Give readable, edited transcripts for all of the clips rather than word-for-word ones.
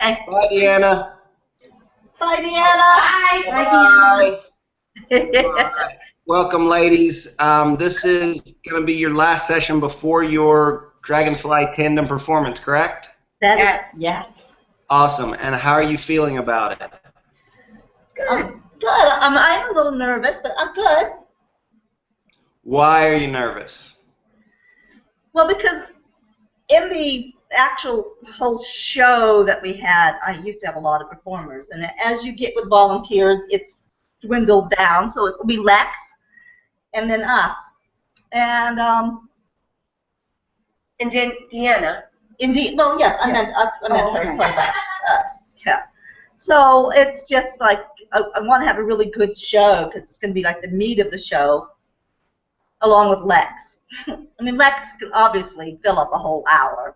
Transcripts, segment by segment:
Bye. Bye, Deanna. Bye, Deanna. Bye. Bye. Bye. All right. Welcome, ladies. This is going to be your last session before your Dragonfly Tandem performance, correct? That is, yes. Awesome. And how are you feeling about it? Good. I'm a little nervous, but I'm good. Why are you nervous? Well, because in the actual whole show that we had, I used to have a lot of performers, and as you get with volunteers, it's dwindled down, so it will be Lex and then us. And then Deanna. Indeed, well, yeah, I meant her okay. as part of that. Us, yeah. So it's just like I want to have a really good show because it's going to be like the meat of the show, along with Lex. I mean, Lex can obviously fill up a whole hour.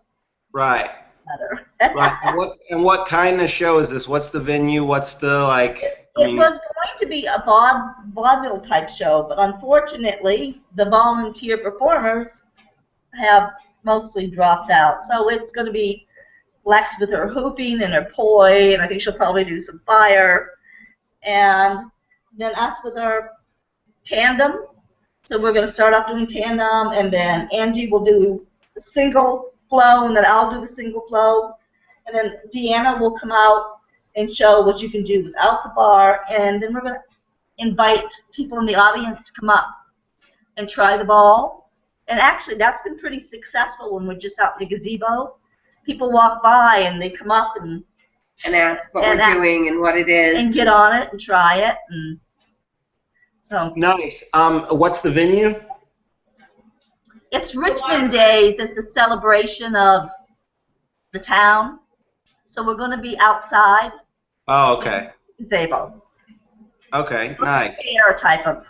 Right. Better. Right. And what kind of show is this? What's the venue? What's the like? It was going to be a vaudeville type show, but unfortunately, the volunteer performers have mostly dropped out. So it's going to be Lex with her hooping and her poi, and I think she'll probably do some fire, and then us with our tandem. So we're going to start off doing tandem, and then Angie will do the single flow, and then I'll do the single flow, and then Deanna will come out and show what you can do without the bar, and then we're going to invite people in the audience to come up and try the ball. And actually, that's been pretty successful when we're just out in the gazebo. People walk by and they come up and ask what we're doing and what it is. And get on it and try it. And so. Nice. What's the venue? It's Richmond Days. It's a celebration of the town. So we're going to be outside. Oh, okay. Gazebo. Okay, nice. Fair type of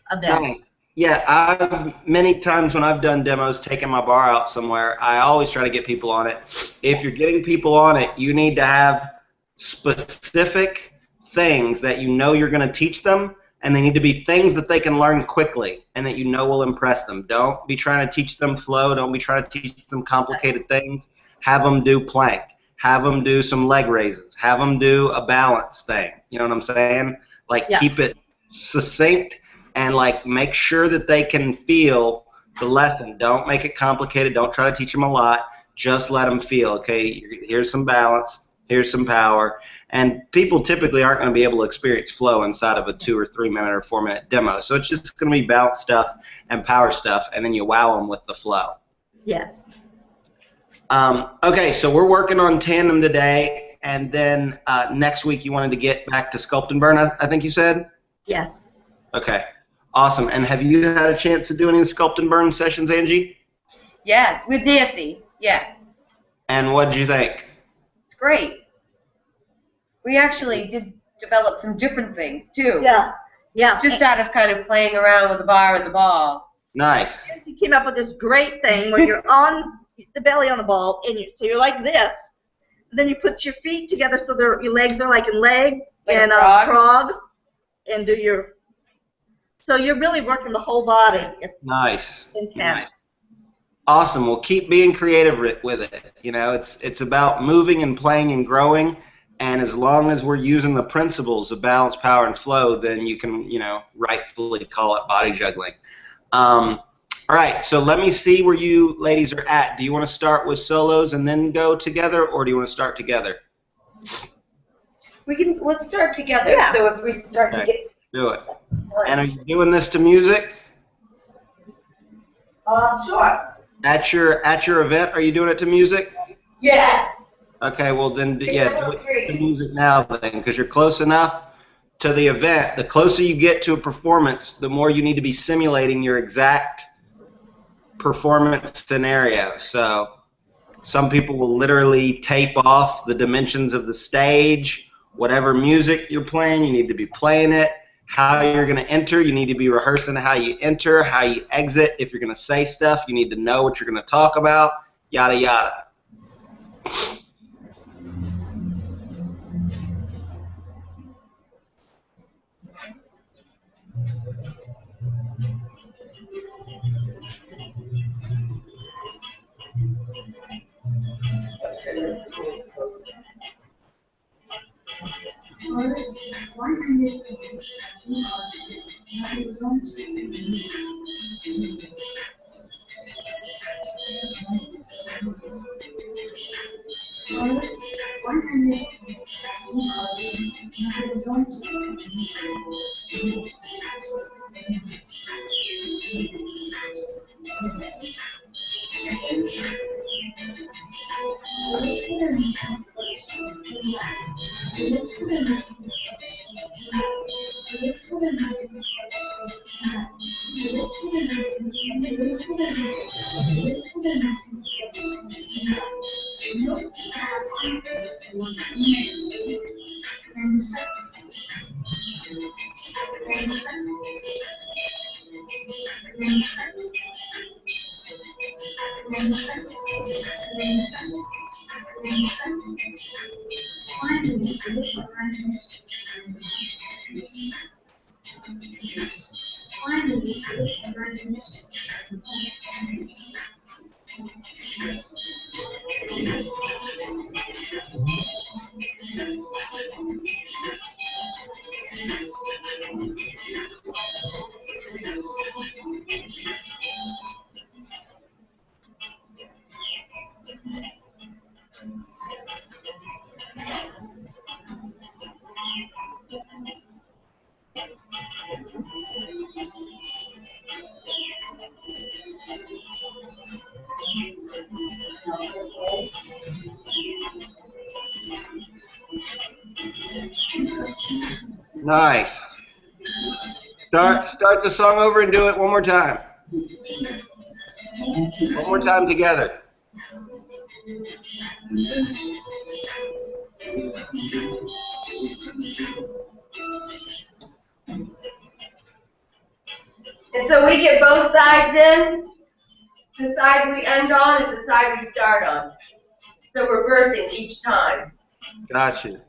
event. Nice. Yeah, many times when I've done demos, taking my bar out somewhere, I always try to get people on it. If you're getting people on it, you need to have specific things that you know you're going to teach them, and they need to be things that they can learn quickly and that you know will impress them. Don't be trying to teach them flow. Don't be trying to teach them complicated things. Have them do plank. Have them do some leg raises. Have them do a balance thing. You know what I'm saying? Like, keep it succinct. And like make sure that they can feel the lesson. Don't make it complicated. Don't try to teach them a lot. Just let them feel, okay, here's some balance, here's some power. And people typically aren't going to be able to experience flow inside of a 2 or 3 minute or 4 minute demo. So it's just going to be balance stuff and power stuff, and then you wow them with the flow. Yes. Okay, so we're working on tandem today, and then next week you wanted to get back to sculpt and burn, I think you said? Yes. Okay. Awesome. And have you had a chance to do any sculpt and burn sessions, Angie? Yes, with Nancy. Yes. And what did you think? It's great. We actually did develop some different things too. Yeah. Yeah. Just out of kind of playing around with the bar and the ball. Nice. Nancy came up with this great thing where you're on the belly on the ball, and so you're like this. And then you put your feet together so your legs are like in leg like and frog, and do your. So you're really working the whole body. It's nice. Intense. Nice. Awesome. Well, keep being creative with it. You know, it's about moving and playing and growing. And as long as we're using the principles of balance, power, and flow, then you can, rightfully call it body juggling. All right. So let me see where you ladies are at. Do you want to start with solos and then go together, or do you want to start together? Let's start together. Yeah. So if we start to get. Do it. And are you doing this to music? Sure. At your event, are you doing it to music? Yes. Okay, well then, yeah, do it to music now then, because you're close enough to the event. The closer you get to a performance, the more you need to be simulating your exact performance scenario. So some people will literally tape off the dimensions of the stage. Whatever music you're playing, you need to be playing it. How you're going to enter, you need to be rehearsing how you enter, how you exit. If you're going to say stuff, you need to know what you're going to talk about, yada, yada. Nice. Start the song over and do it one more time. One more time together. And so we get both sides in. The side we end on is the side we start on. So reversing each time. Gotcha.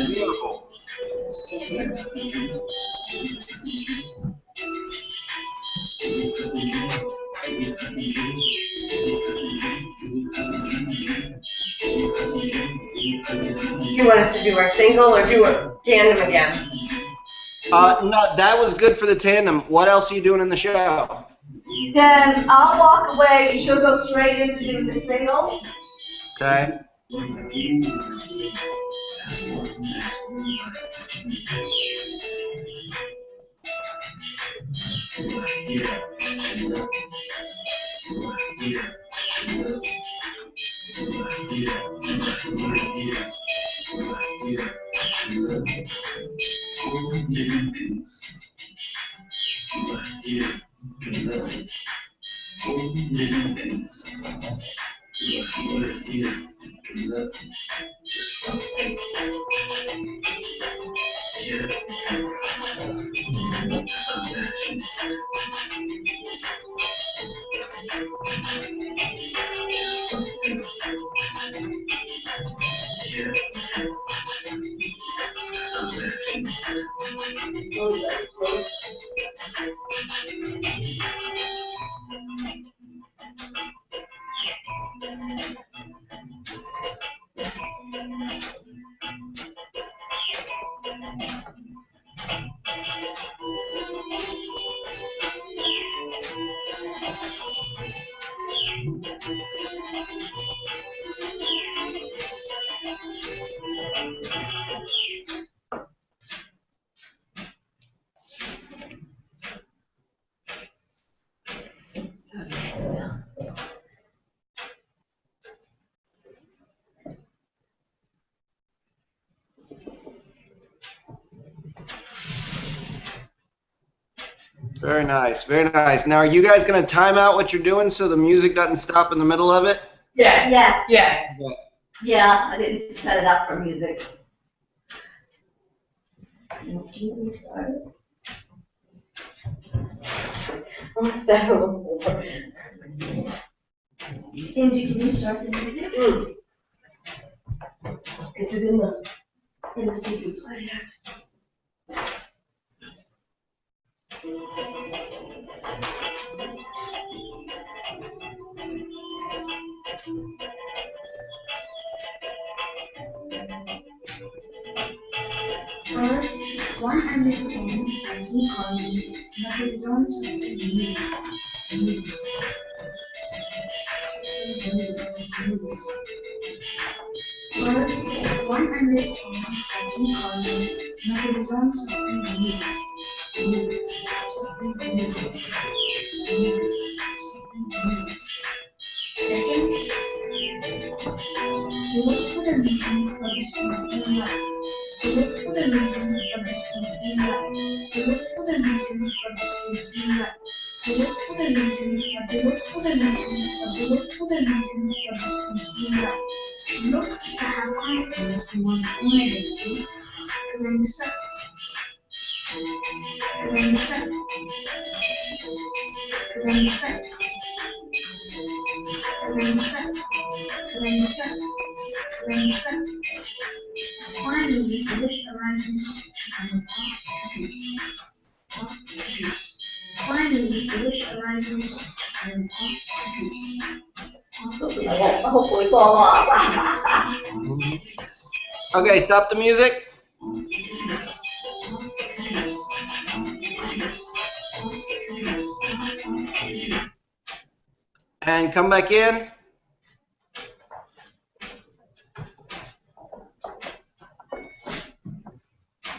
Beautiful. Do you want us to do our single or do a tandem again? No, that was good for the tandem. What else are you doing in the show? Then I'll walk away and she'll go straight into doing the single. Okay. Very nice, very nice. Now, are you guys going to time out what you're doing so the music doesn't stop in the middle of it? Yes. Yes. Yes. Yeah, I didn't set it up for music. Can you restart it? Angie, can you start the music? Is it in the CD player? First, one understands that he causes not his own something new. First, one understands that he causes not his own something new. Second, he looks for the reason for the strength in life. He looks for the reason for the strength in life. He looks for the reason for the strength in life. He looks for the reason for the strength in life. He looks to have confidence in one's own ability to learn the circle. To learn the circle. To learn the circle. To learn the circle. To learn the circle. To learn the circle. Finally, the wish arises from Finally, the wish arises from I won't hopefully fall off. Okay, stop the music. And come back in.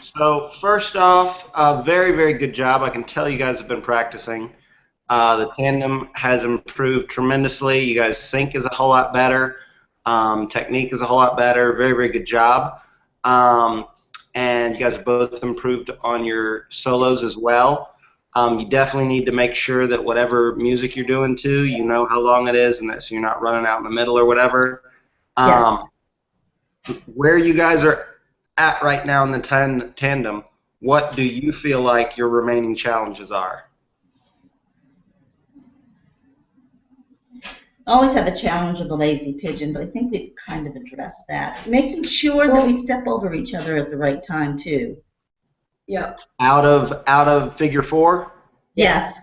So first off, very, very good job. I can tell you guys have been practicing. The tandem has improved tremendously. You guys' sync is a whole lot better. Technique is a whole lot better. Very, very good job. And you guys have both improved on your solos as well. You definitely need to make sure that whatever music you're doing too, you know how long it is, and that so you're not running out in the middle or whatever. Where you guys are at right now in the tandem, what do you feel like your remaining challenges are? I always have a challenge of the lazy pigeon, but I think we've kind of addressed that. Making sure that we step over each other at the right time too. Yep. Out of figure 4? Yes.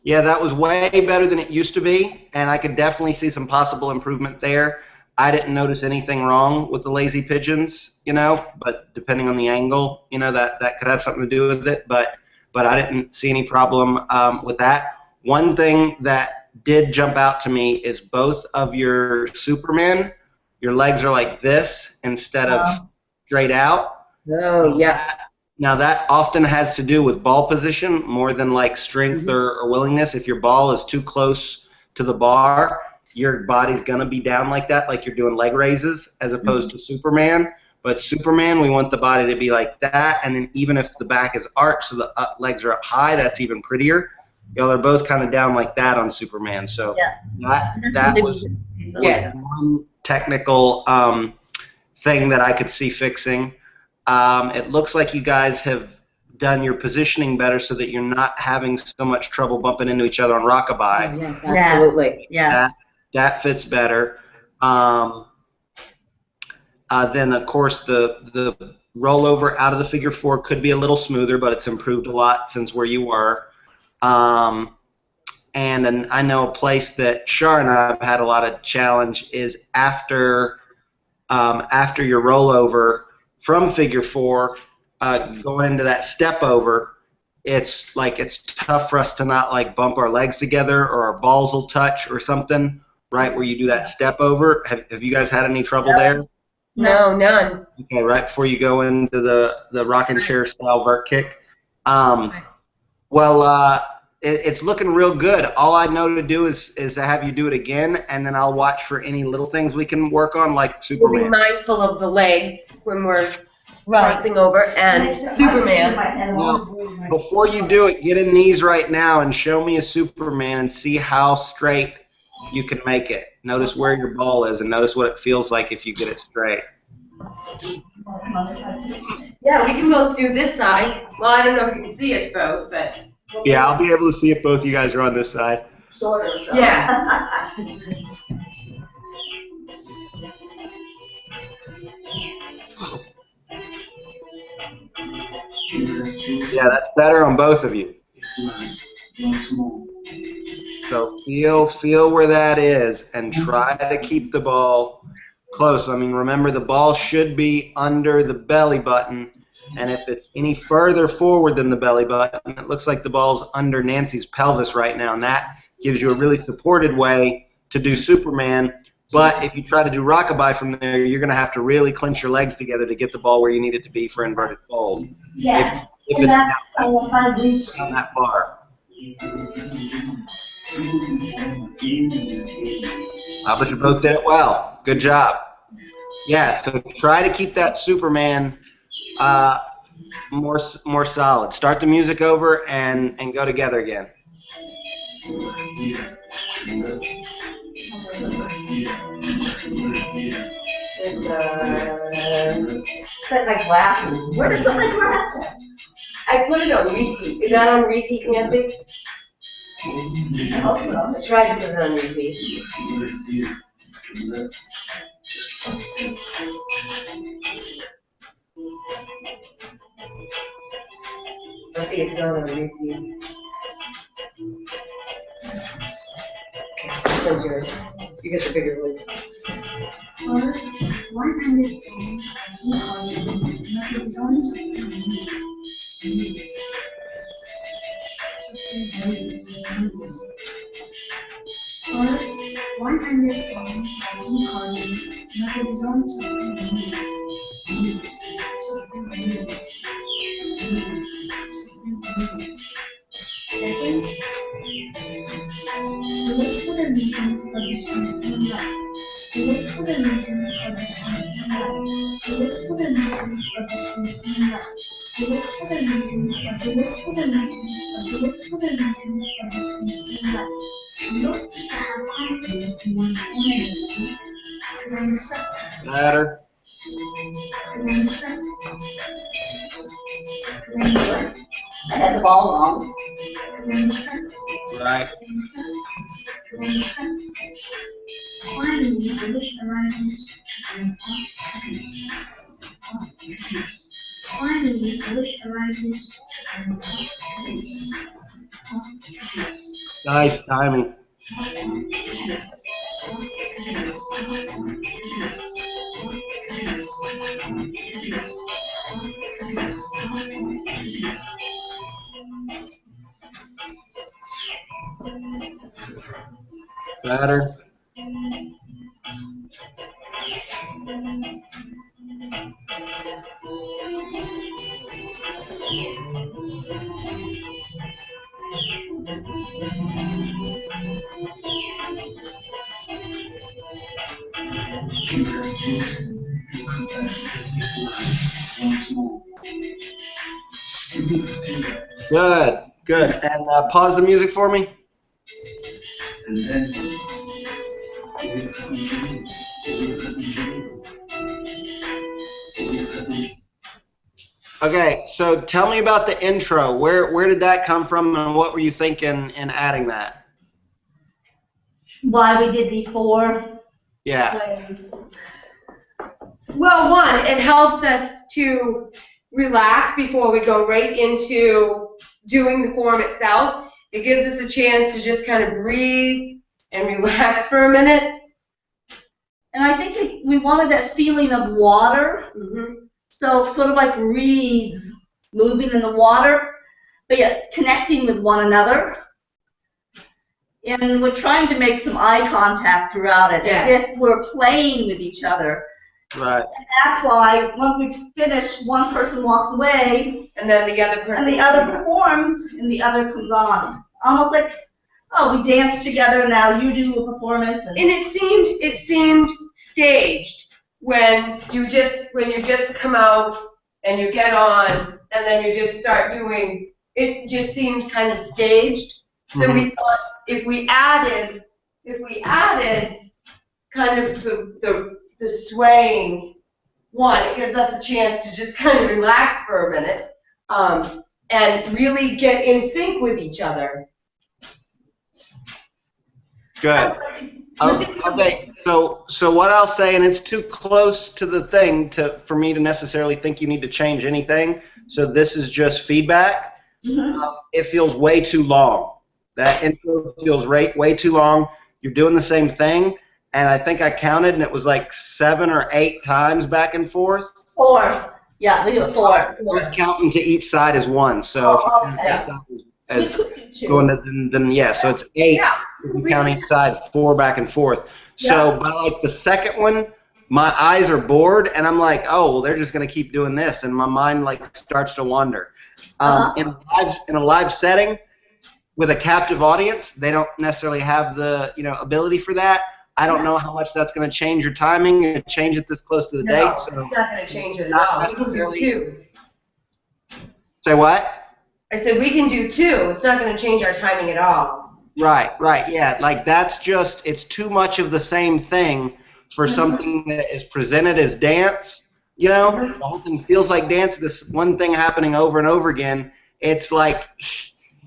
Yeah, that was way better than it used to be, and I could definitely see some possible improvement there. I didn't notice anything wrong with the lazy pigeons, you know, but depending on the angle, you know, that could have something to do with it, but I didn't see any problem with that. One thing that did jump out to me is both of your Supermen, your legs are like this instead of straight out. Oh, yeah. Now that often has to do with ball position more than like strength or willingness. If your ball is too close to the bar, your body's going to be down like that, like you're doing leg raises as opposed to Superman. But Superman, we want the body to be like that, and then even if the back is arched, so the legs are up high, that's even prettier. Y'all are both kind of down like that on Superman. So that was one technical thing that I could see fixing. It looks like you guys have done your positioning better so that you're not having so much trouble bumping into each other on rockabye. Oh, yeah, absolutely. Yeah. That fits better. Then, of course, the rollover out of the figure 4 could be a little smoother, but it's improved a lot since where you were. And I know a place that Shar and I have had a lot of challenge is after your rollover from figure 4, going into that step over, it's tough for us to not like bump our legs together or our balls will touch or something, right, where you do that step over. Have you guys had any trouble there? No, none. Okay, right before you go into the rocking chair style vert kick. It's looking real good. All I know to do is to have you do it again, and then I'll watch for any little things we can work on, like Superman. We'll be mindful of the legs when we're crossing over, and Superman. Now, before you do it, get in these right now and show me a Superman and see how straight you can make it. Notice where your ball is and notice what it feels like if you get it straight. Yeah, we can both do this side. Well, I don't know if you can see us both, but... Yeah, I'll be able to see if both you guys are on this side. Sort of. Yeah. Yeah, that's better on both of you. So feel where that is and try to keep the ball close. I mean, remember the ball should be under the belly button, and if it's any further forward than the belly button, it looks like the ball's under Nancy's pelvis right now, and that gives you a really supported way to do Superman. But if you try to do rockabye from there, you're going to have to really clench your legs together to get the ball where you need it to be for inverted fold. Yes. If it's not that far. But you both did it well. Good job. Yeah, so try to keep that Superman more solid. Start the music over and go together again. Set my glasses. Where did I put my glasses? I put it on repeat. Is that on repeat, Nancy? I tried to put it on repeat. I see it's not on repeat. Okay, this one's yours. You guys are bigger ones. First, one understands he calls it his own First, one understands he calls it his own Second, look for the reason for the strengthening light. Look for the reason for the strengthening light. Look for the reason for the strengthening light. Look for the reason for the look for the reason for the look for the reason for the strengthening light. Look to have confidence in one's own ability to learn the subject. Better. To learn the subject. To learn the subject. I had the ball wrong. To learn the subject. Right. To learn the subject. Finally, the wish arises and finally, the wish arises and Nice timing. Better. Good, good. And pause the music for me. Okay, so tell me about the intro. Where did that come from, and what were you thinking in adding that? Why we did the 4 Yeah. sways. Well, one, it helps us to relax before we go right into doing the form itself. It gives us a chance to just kind of breathe and relax for a minute. And I think we wanted that feeling of water. So sort of like reeds moving in the water, but yet connecting with one another. And we're trying to make some eye contact throughout it, as if we're playing with each other. Right. And that's why once we finish, one person walks away, and then the other person. And the other performs, and the other comes on. Almost like, oh, we danced together, and now you do a performance. And it seemed staged when you just come out and you get on, and then you just start doing. It just seemed kind of staged. So we thought if we added kind of the swaying one, it gives us a chance to just kind of relax for a minute and really get in sync with each other. Good. Okay. So what I'll say, and it's too close to the thing for me to necessarily think you need to change anything. So this is just feedback. It feels way too long. That intro feels way too long. You're doing the same thing, and I think I counted, and it was like 7 or 8 times back and forth. 4. Yeah, we do it 4. I was counting to each side as 1. So as going to, then yeah, so it's 8. If you count each side, 4 back and forth. So by like the second one, my eyes are bored, and I'm like, oh, well, they're just gonna keep doing this, and my mind like starts to wander. In a live setting with a captive audience, they don't necessarily have the ability for that. I don't know how much that's going to change your timing and change it this close to the date. So it's not going to change it at all. We can do 2. Say what? I said we can do 2. It's not going to change our timing at all. Right, yeah. Like it's too much of the same thing for something that is presented as dance. The whole thing feels like dance. This one thing happening over and over again. It's like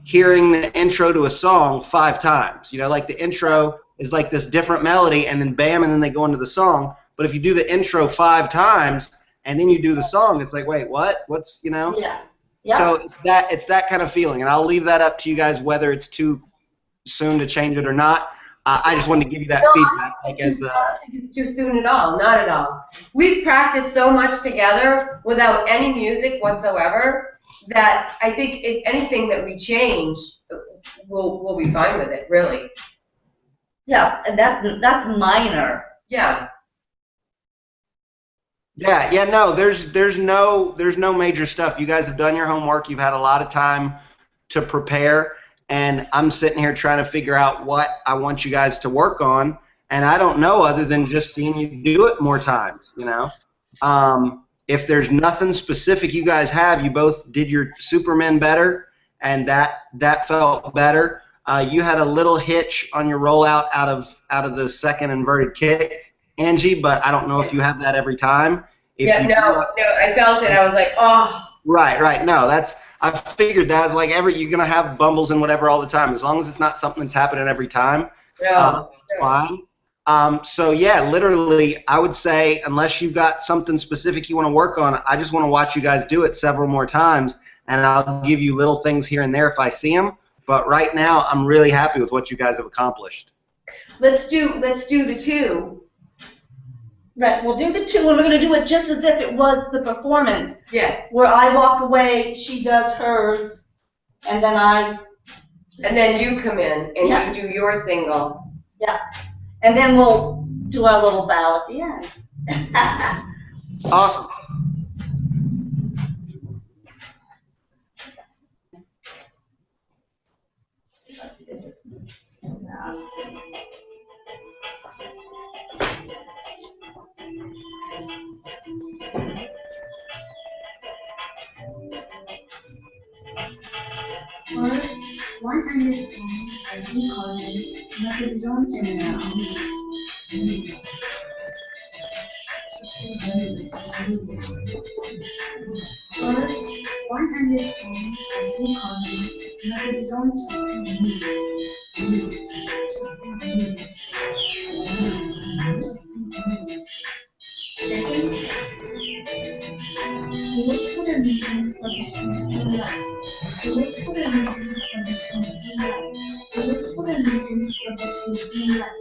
hearing the intro to a song 5 times. Like the intro is like this different melody, and then bam, and then they go into the song. But if you do the intro 5 times and then you do the song, it's like, wait, what? What's Yeah. So it's that kind of feeling, and I'll leave that up to you guys whether it's too soon to change it or not. I just wanted to give you that feedback. I don't think it's too soon at all. Not at all. We've practiced so much together without any music whatsoever that I think anything that we change, we'll be fine with it, really. Yeah, and that's minor. Yeah. Yeah, no, there's no major stuff. You guys have done your homework. You've had a lot of time to prepare, and I'm sitting here trying to figure out what I want you guys to work on, and I don't know other than just seeing you do it more times, If there's nothing specific you guys have, you both did your Superman better, and that felt better. You had a little hitch on your rollout out of the second inverted kick, Angie, but I don't know if you have that every time. No, I felt it. I was like, oh. Right. No, I figured that. Like you're gonna have bumbles and whatever all the time. As long as it's not something that's happening every time, fine. So yeah, literally, I would say unless you've got something specific you want to work on, I just want to watch you guys do it several more times, and I'll give you little things here and there if I see them. But right now, I'm really happy with what you guys have accomplished. Let's do the 2. Right, we'll do the 2, and we're going to do it just as if it was the performance. Yes. Where I walk away, she does hers, and then you come in and you do your single. Yeah. And then we'll do our little bow at the end. Awesome. one understands that he causes much of his own symptoms. First, one understands that he causes much of his own symptoms. Second, he looks for the reason for the symptom life. He looks for the reason for the symptom life. He looks for the reason for the symptom life.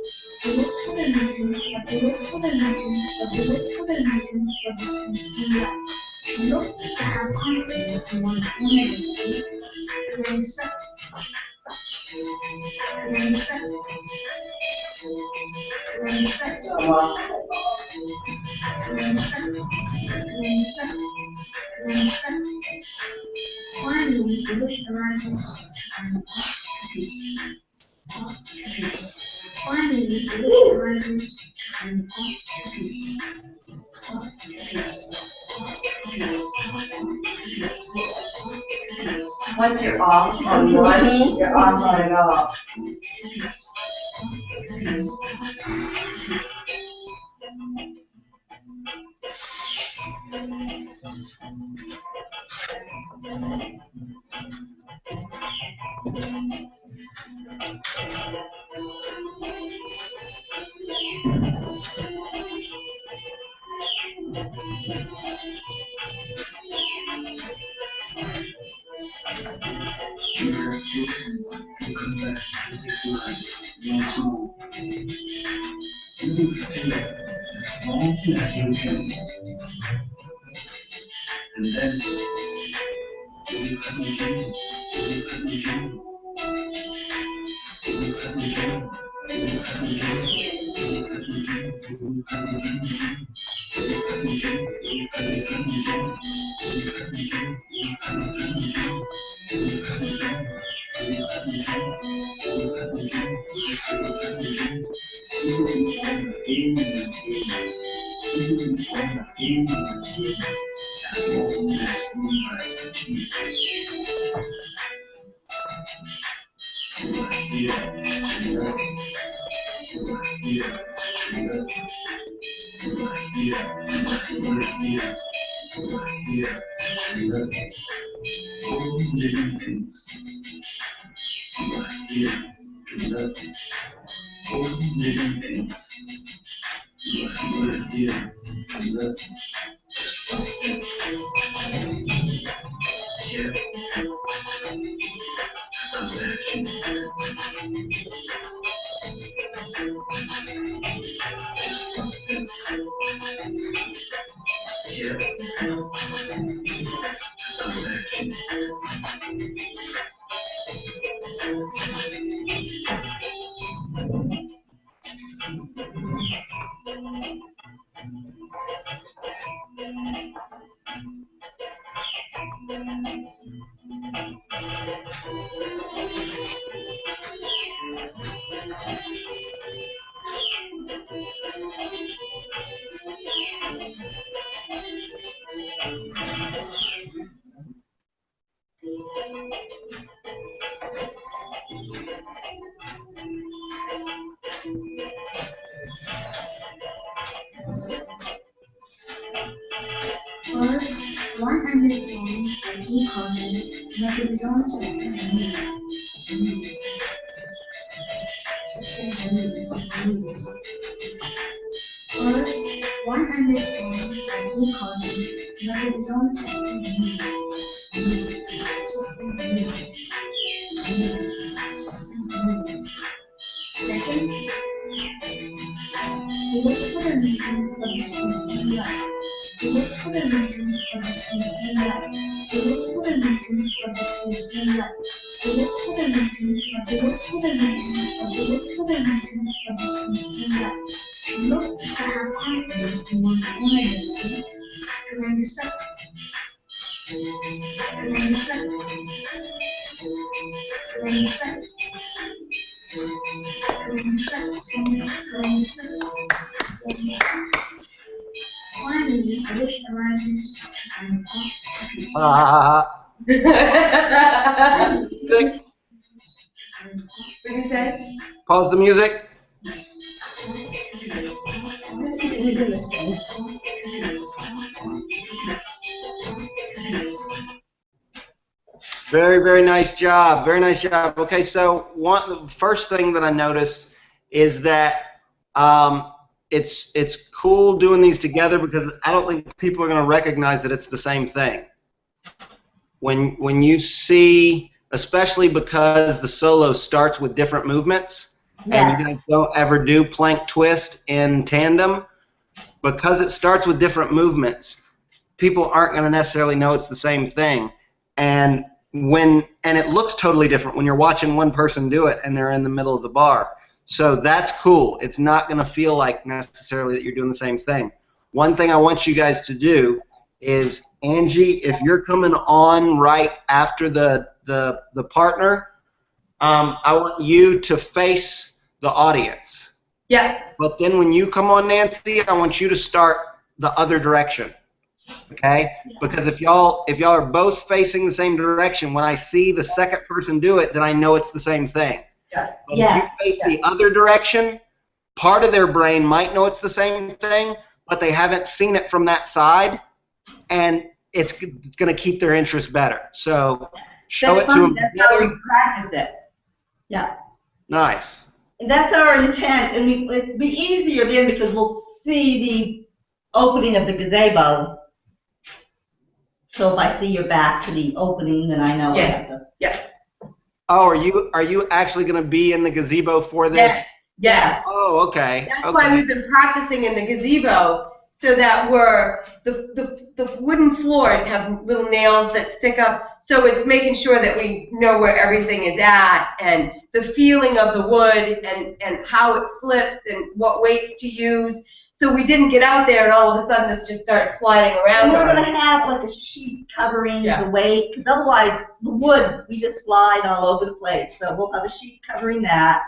He looks for the reason for he looks for the reason for he looks for the reason for the symptom life. He looks to have confidence in one's own ability to answer. Finally, the wish arises and finally, the wish arises and Once you're off on one, you're off on it all. you have chosen to come back to this life once more. You will stay as long as you can. And then you will come again, you will come again, you will come again, you will come again, you will come again, you will come again, you will come again, you will come again, you will come again, you will come again, you will come again, you will come again, you will come again, you will come again, you will be born again and again, you will be born again and again, as long as moonlight continues. You are here to love, you are here to love, you are here, you are here, you are here to love all living things. You are here to love all living things. You are here to love just one thing. Here, compassion. Just one thing. Here, compassion. First, one understands that he causes much of his own symptoms. First, one understands that he causes much of his own symptoms. Second, he looks for the reason for the symptom life. He looks for the reason for the symptom life. He looks for the reason for the symptom life. He looks for the reason for he looks for the reason for he looks for the reason for the symptom life. He looks to have confidence in one's own ability to understand. Finally, the wish arises and Good. you say? Pause the music. Very, very nice job. Very nice job. Okay, so the first thing that I noticed is that it's cool doing these together because I don't think people are going to recognize that it's the same thing. When you see, especially because the solo starts with different movements, and you guys don't ever do plank twist in tandem, because it starts with different movements, people aren't going to necessarily know it's the same thing. And it looks totally different when you're watching one person do it and they're in the middle of the bar. So that's cool. It's not going to feel like necessarily that you're doing the same thing. One thing I want you guys to do is, Angie, if you're coming on right after the partner, I want you to face the audience. Yeah. But then when you come on, Nancy, I want you to start the other direction. Okay? Because if y'all are both facing the same direction, when I see the second person do it, then I know it's the same thing. Yeah. But if you face the other direction, part of their brain might know it's the same thing, but they haven't seen it from that side, and it's going to keep their interest better. So show it to them. That's how we practice it. Yeah. Nice. And that's our intent, and it'll be easier then because we'll see the opening of the gazebo. So if I see your back to the opening, then I know I have to. Yeah. Oh, are you actually going to be in the gazebo for this? Yes. Oh, okay. That's why we've been practicing in the gazebo, so that the wooden floors have little nails that stick up. So it's making sure that we know where everything is at, and the feeling of the wood, and how it slips, and what weights to use. So we didn't get out there and all of a sudden this just starts sliding around. And we're going to have like a sheet covering the weight, because otherwise the wood, we just slide all over the place. So we'll have a sheet covering that.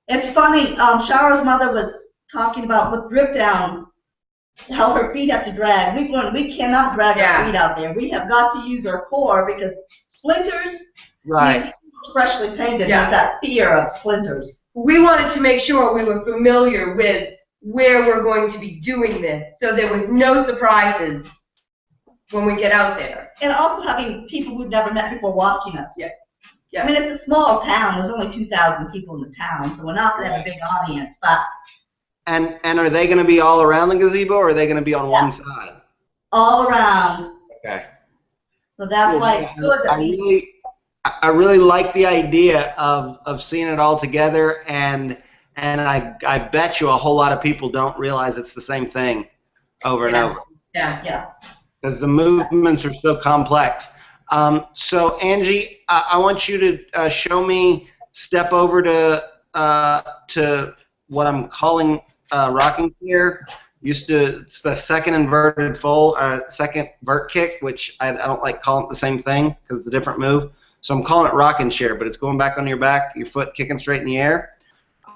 It's funny, Shara's mother was talking about with drip down, how her feet have to drag. We cannot drag our feet out there. We have got to use our core because splinters, freshly painted, there's that fear of splinters. We wanted to make sure we were familiar with where we're going to be doing this, so there was no surprises when we get out there. And also having people we've never met before watching us. Yeah. I mean, it's a small town. There's only 2,000 people in the town, so we're not going to have a big audience. But And are they going to be all around the gazebo, or are they going to be on one side? All around. Okay. So that's why it's good that I really like the idea of seeing it all together, and I bet you a whole lot of people don't realize it's the same thing over and over. Yeah. Because the movements are so complex. So Angie, I want you to show me, step over to what I'm calling rocking chair. It's the second inverted fold, second vert kick, which I don't like calling it the same thing because it's a different move. So I'm calling it rocking chair, but it's going back on your back, your foot kicking straight in the air.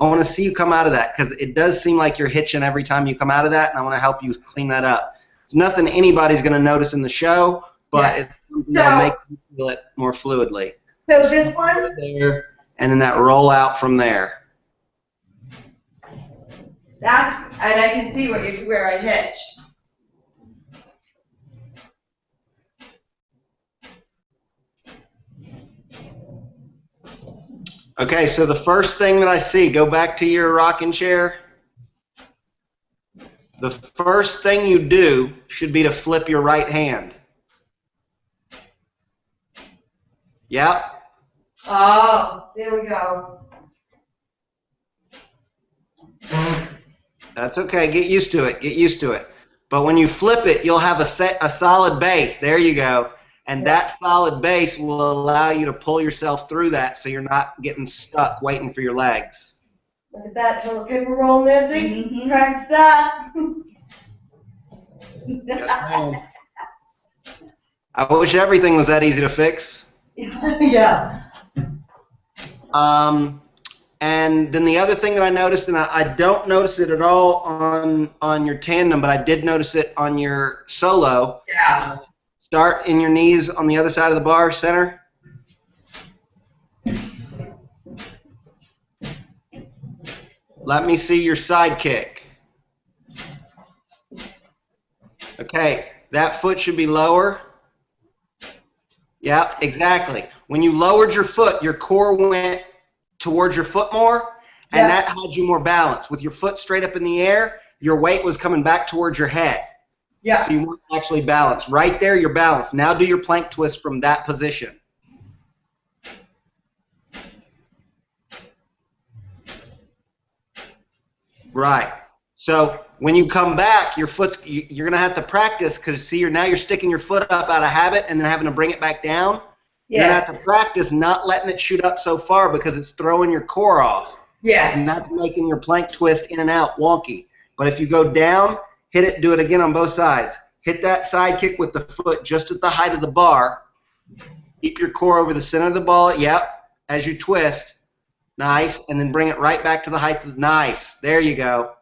I want to see you come out of that because it does seem like you're hitching every time you come out of that, and I want to help you clean that up. It's nothing anybody's going to notice in the show, but it's something that'll make you feel it more fluidly. So this one? There, and then that roll out from there. And I can see where I hitch. Okay, so the first thing that I see, go back to your rocking chair. The first thing you do should be to flip your right hand. Yep. Oh, there we go. That's okay. Get used to it. Get used to it. But when you flip it, you'll have a solid base. There you go. And that solid base will allow you to pull yourself through that so you're not getting stuck waiting for your legs. Look at that toilet paper roll, Nancy. Practice that. Yes, I wish everything was that easy to fix. Yeah. And then the other thing that I noticed, and I don't notice it at all on your tandem, but I did notice it on your solo. Yeah. Start in your knees on the other side of the bar, center. Let me see your side kick. Okay, that foot should be lower. Yep, exactly. When you lowered your foot, your core went towards your foot more, and that had you more balance. With your foot straight up in the air, your weight was coming back towards your head. Yeah. So you weren't actually balanced. Right there, you're balanced. Now do your plank twist from that position. Right. So when you come back, your foot's you're gonna have to practice because see, now you're sticking your foot up out of habit and then having to bring it back down. You're gonna have to practice not letting it shoot up so far because it's throwing your core off. Yes. And that's making your plank twist in and out wonky. But if you go down, hit it, do it again on both sides. Hit that side kick with the foot just at the height of the bar. Keep your core over the center of the ball. Yep. As you twist. Nice. And then bring it right back to the height of the nice. There you go.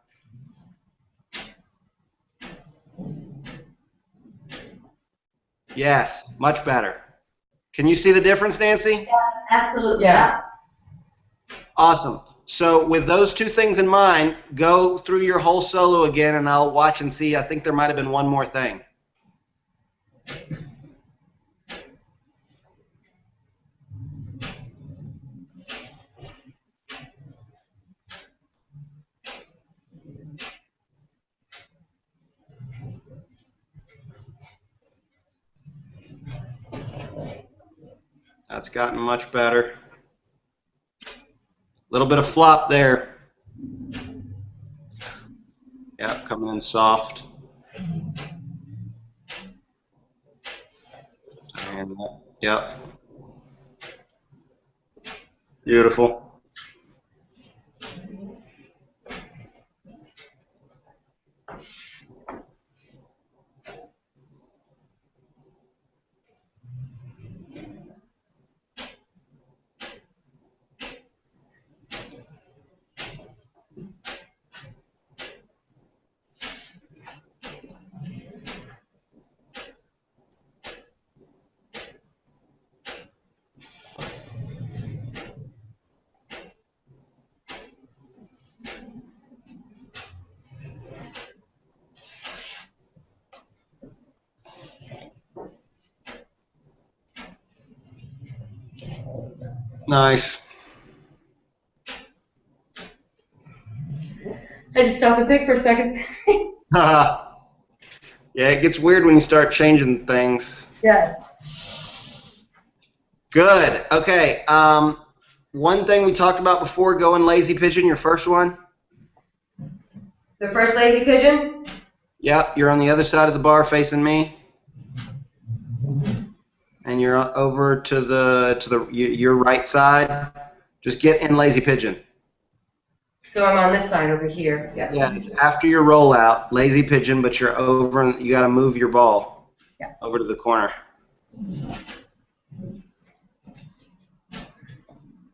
Yes. Much better. Can you see the difference, Nancy? Yes, absolutely. Yeah. Awesome. So with those two things in mind, go through your whole solo again, and I'll watch and see. I think there might have been one more thing. That's gotten much better. A little bit of flop there. Yep, coming in soft. And yep. Beautiful. Nice. I just stopped and think for a second. Yeah, it gets weird when you start changing things. Yes. Good. Okay. One thing we talked about before, going lazy pigeon, your first one. The first lazy pigeon? Yep, you're on the other side of the bar facing me. And you're over to your right side. Just get in lazy pigeon. So I'm on this side over here. Yes. Yeah, after your rollout, lazy pigeon, but you're over and you got to move your ball over to the corner.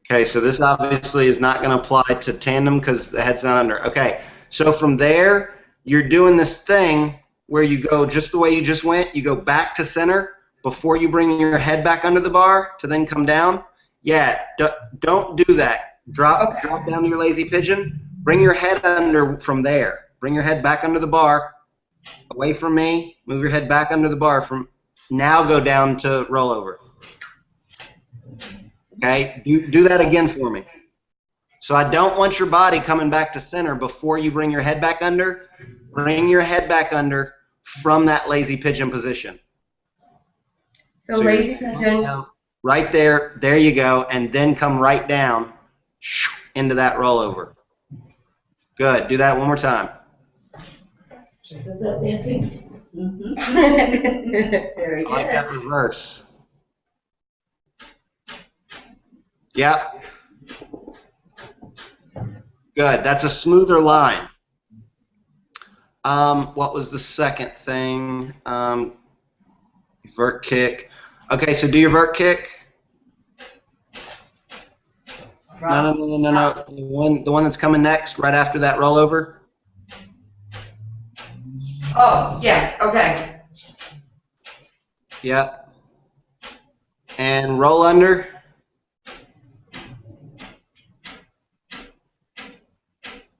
Okay, so this obviously is not going to apply to tandem because the head's not under. Okay, so from there, you're doing this thing where you go just the way you just went. You go back to center before you bring your head back under the bar to then come down. Yeah, don't do that. Drop down to your lazy pigeon. Bring your head under from there. Bring your head back under the bar, away from me. Move your head back under the bar. From now, go down to rollover. Okay, do that again for me. So I don't want your body coming back to center before you bring your head back under. Bring your head back under from that lazy pigeon position. So lazy pigeon. Right there, there you go, and then come right down into that rollover. Good. Do that one more time. Does that, Nancy? Mm-hmm. Very I like good. that reverse. Yep. Good. That's a smoother line. What was the second thing? Vert kick. Okay, so do your vert kick. No. The one that's coming next, right after that rollover. Oh, yes. Okay. Yep. And roll under.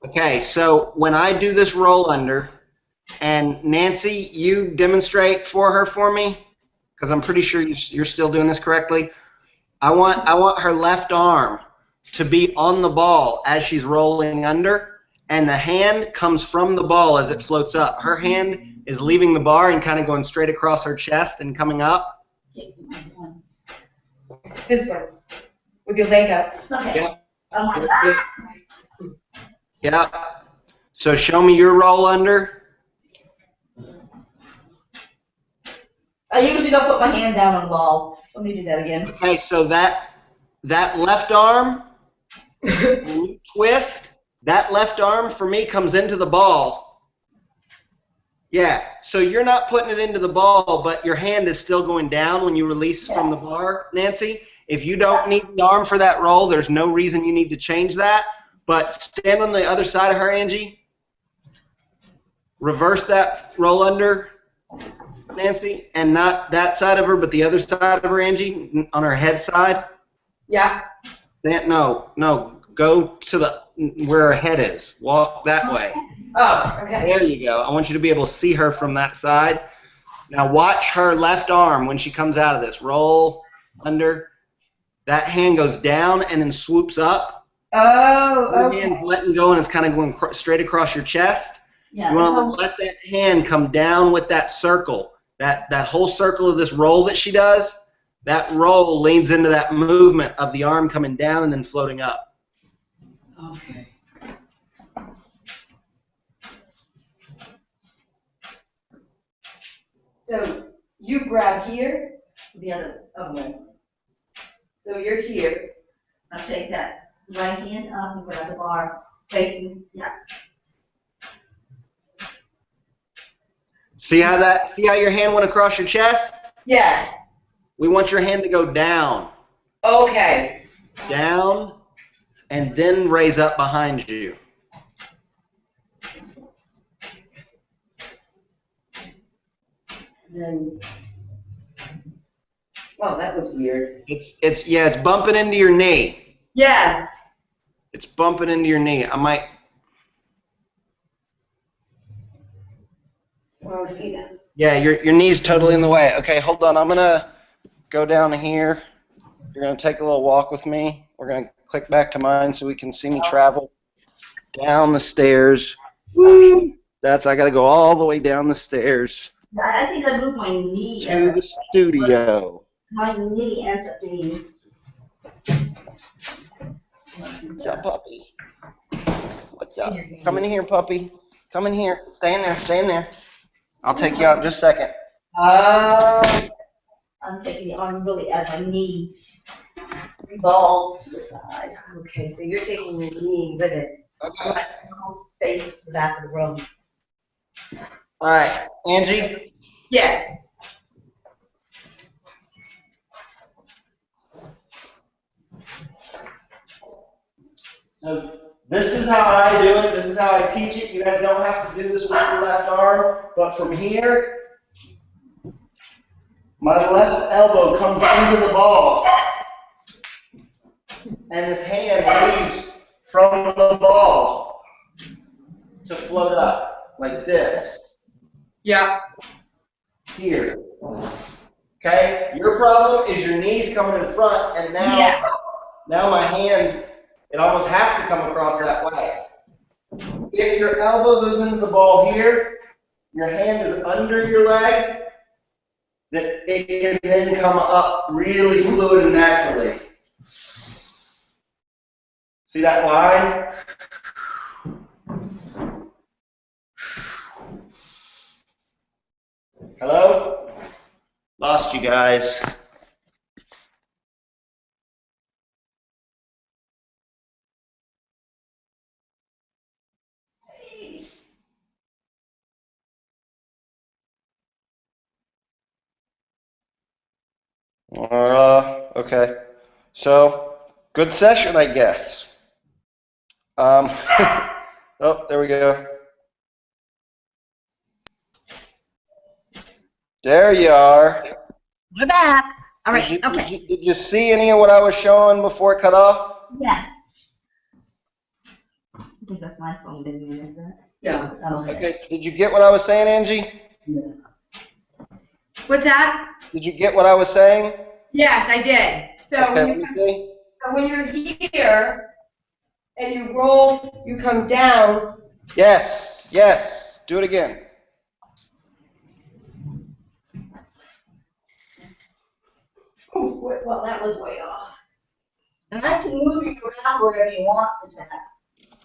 Okay, so when I do this roll under, and Nancy, you demonstrate for me, because I'm pretty sure you're still doing this correctly. I want her left arm to be on the ball as she's rolling under, and the hand comes from the ball as it floats up. Her hand is leaving the bar and kind of going straight across her chest and coming up. This way, with your leg up. Okay. Yeah. Yeah. So show me your roll under. I usually don't put my hand down on the ball. Let me do that again. Okay, so that left arm, when you twist, that left arm for me comes into the ball. Yeah, so you're not putting it into the ball, but your hand is still going down when you release from the bar, Nancy. If you don't need the arm for that roll, there's no reason you need to change that. But stand on the other side of her, Angie. Reverse that roll under, Nancy, and not that side of her, but the other side of her, Angie, on her head side. Yeah. No, go to where her head is. Walk that way. Oh, okay. There you go. I want you to be able to see her from that side. Now watch her left arm when she comes out of this. Roll under. That hand goes down and then swoops up. Oh, Your okay. hand's letting go and it's kind of going straight across your chest. Yeah. You want to let that hand come down with that circle. That whole circle of this roll that she does, that roll leans into that movement of the arm coming down and then floating up. Okay. So you grab here. The other way. So you're here. I'll take that right hand up and grab the bar facing. Yeah. See how your hand went across your chest? Yes. We want your hand to go down. Okay. Down, and then raise up behind you. Then Well, that was weird. It's bumping into your knee. Yes. It's bumping into your knee. I might. Oh, see that? Yeah, your knee's totally in the way. Okay, hold on. I'm gonna go down here. You're gonna take a little walk with me. We're gonna click back to mine so we can see me travel down the stairs. Woo! I gotta go all the way down the stairs I think I moved my knee. to the studio. My knee ends up being. What's up, puppy? What's up? Come in here, puppy. Come in here. Stay in there. Stay in there. I'll take you out in just a second. Oh. I'm taking the arm really as my knee revolves to the side. Okay, so you're taking your knee with it. Okay. My almost faces to the back of the room. All right, Angie. Yes. So this is how I do it. This is how I teach it. You guys don't have to do this with your left arm, but from here, my left elbow comes into the ball, and this hand leaves from the ball to float up like this. Yeah. Here. Okay? Your problem is your knees coming in front, and now my hand, it almost has to come across that way. If your elbow goes into the ball here, your hand is under your leg, that it can then come up really fluid and naturally. See that line? Hello? Lost you guys. Okay. So, good session, I guess. Oh, there we go. There you are. We're back. All right. Did Okay. you see any of what I was showing before it cut off? Yes. I think that's my phone, didn't it? Is that? Yeah. Okay, did you get what I was saying, Angie? What's that? Did you get what I was saying? Yes, I did. So Okay, let me see. when you're here and you roll, you come down. Yes, yes. Do it again. Ooh, well, that was way off. And I can move you around wherever you want to tap.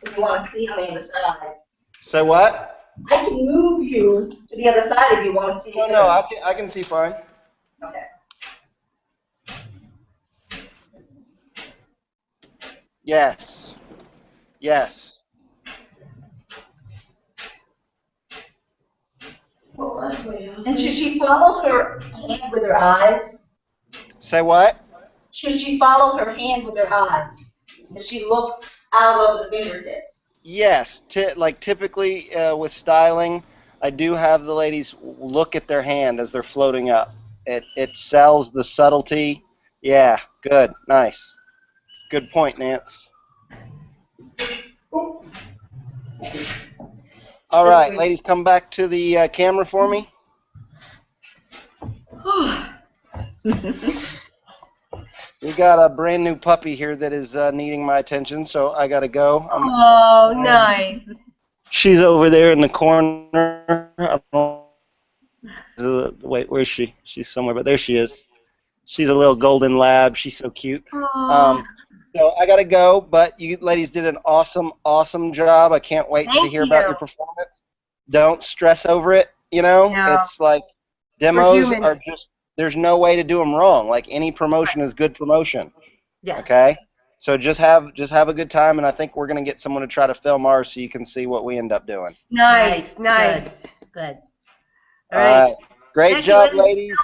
If you want to see on the other side. Say what? I can move you to the other side if you want to see. Oh, no, I can see fine. Okay. Yes. Yes. Well, that's way off. And should she follow her hand with her eyes? Say what? Should she follow her hand with her eyes? So she looks out over the fingertips. Yes. Like typically with styling, I do have the ladies look at their hand as they're floating up. It sells the subtlety. Yeah. Good. Nice. Good point, Nance. All right, ladies, come back to the camera for me. We got a brand new puppy here that is needing my attention, so I gotta go. Oh, nice. She's over there in the corner. Wait, where is she? She's somewhere, but there she is. She's a little golden lab. She's so cute. So I gotta go, but you ladies did an awesome, awesome job. I can't wait to hear about your performance. Don't stress over it. You know, it's like demos are just. There's no way to do them wrong. Like any promotion is good promotion. Yeah. Okay. So just have a good time, and I think we're gonna get someone to try to film ours so you can see what we end up doing. Nice. Good. All right. Great job, ladies.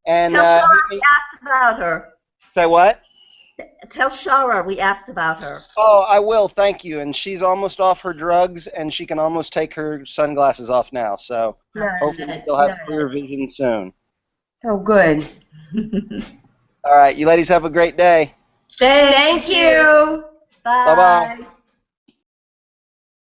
And tell Shara we asked about her. Say what? Tell Shara we asked about her. Oh, I will. Thank you. And she's almost off her drugs, and she can almost take her sunglasses off now. So hopefully she'll have clear vision soon. Oh, good. All right. You ladies have a great day. Thank you. Bye-bye.